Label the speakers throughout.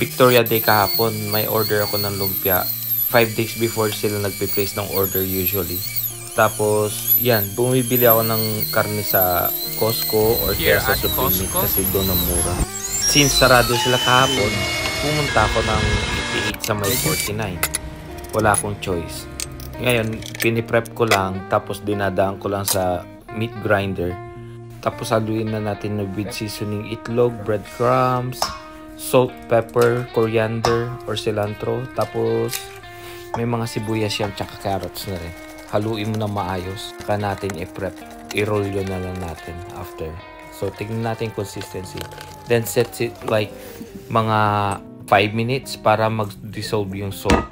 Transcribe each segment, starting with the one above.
Speaker 1: Victoria Day kahapon, may order ako ng lumpia. 5 days before sila nagpe-place ng order usually. Tapos, yan, bumibili ako ng karne sa Costco or kaya sa Supreme Meat kasi doon ang mura. Since sarado sila kahapon, pumunta ako ng 88 sa may 49. Wala akong choice. Ngayon, piniprep ko lang, tapos dinadaan ko lang sa meat grinder. Tapos haluin na natin with seasoning itlog, breadcrumbs, salt, pepper, coriander, or cilantro. Tapos may mga sibuyas yan, tsaka carrots na rin. Haluin mo na maayos. Saka natin i-prep. I-roll yun na lang natin after. So, tignan natin consistency. Then, set it like mga 5 minutes para mag-dissolve yung salt.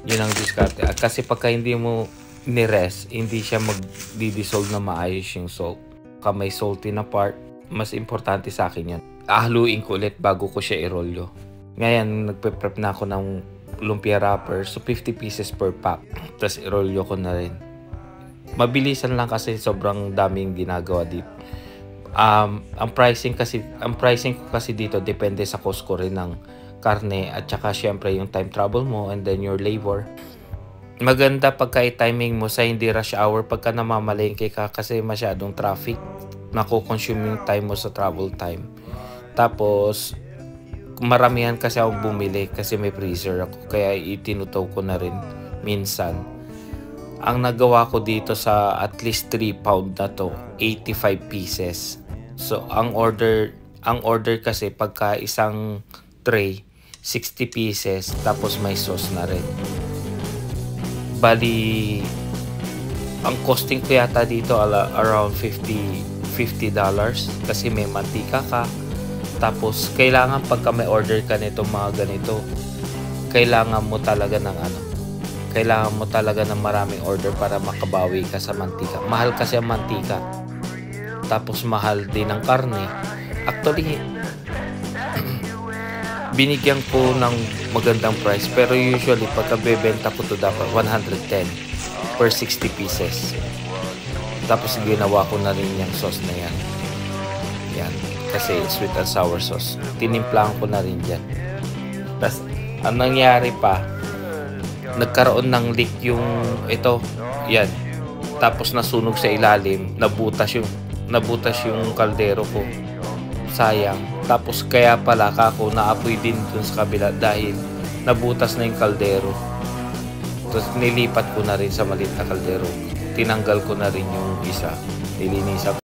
Speaker 1: Yun ang diskarte. Kasi pagka hindi mo ni-rest, hindi siya mag-dissolve na maayos yung salt. Pagka may salty na part, mas importante sa akin yan. Haluin ko ulit bago ko siya i-rollo. Ngayon, nagpe-prep na ako ng lumpia wrapper. So, 50 pieces per pack. Tapos, i-rollo ko na rin. Mabilisan lang kasi sobrang daming ginagawa dito. Ang pricing ko kasi dito depende sa cost ko rin ng karne at saka syempre yung time travel mo and then your labor. Maganda pagka i-timing mo sa hindi rush hour pagka namamalengke ka kasi masyadong traffic. Nako-consume yung time mo sa travel time. Tapos maramihan kasi ako bumili kasi may freezer ako kaya itinutaw ko na rin minsan. Ang nagawa ko dito sa at least 3 pound na to, 85 pieces. So ang order kasi pagka isang tray 60 pieces tapos may sauce na rin. Bali ang costing ko yata dito around $50 kasi may mantika ka. Tapos, kailangan pagka may order ka nitong mga ganito, kailangan mo talaga ng maraming order para makabawi ka sa mantika. Mahal kasi ang mantika. Tapos, mahal din ang karne. Actually, binigyan ko ng magandang price. Pero usually, pagka bebenta ko to dapat 110 per 60 pieces. Tapos, ginawa ko na rin yung sauce na yan. Yan. Kasi sweet and sour sauce. Tinimplahan ko na rin dyan. Tapos, ang nangyari pa, nagkaroon ng leak yung ito. Yan. Tapos nasunog sa ilalim. Nabutas yung kaldero ko. Sayang. Tapos kaya pala kako naapoy din dun sa kabila dahil nabutas na yung kaldero. Tapos nilipat ko na rin sa maliit na kaldero. Tinanggal ko na rin yung isa. Nilinisan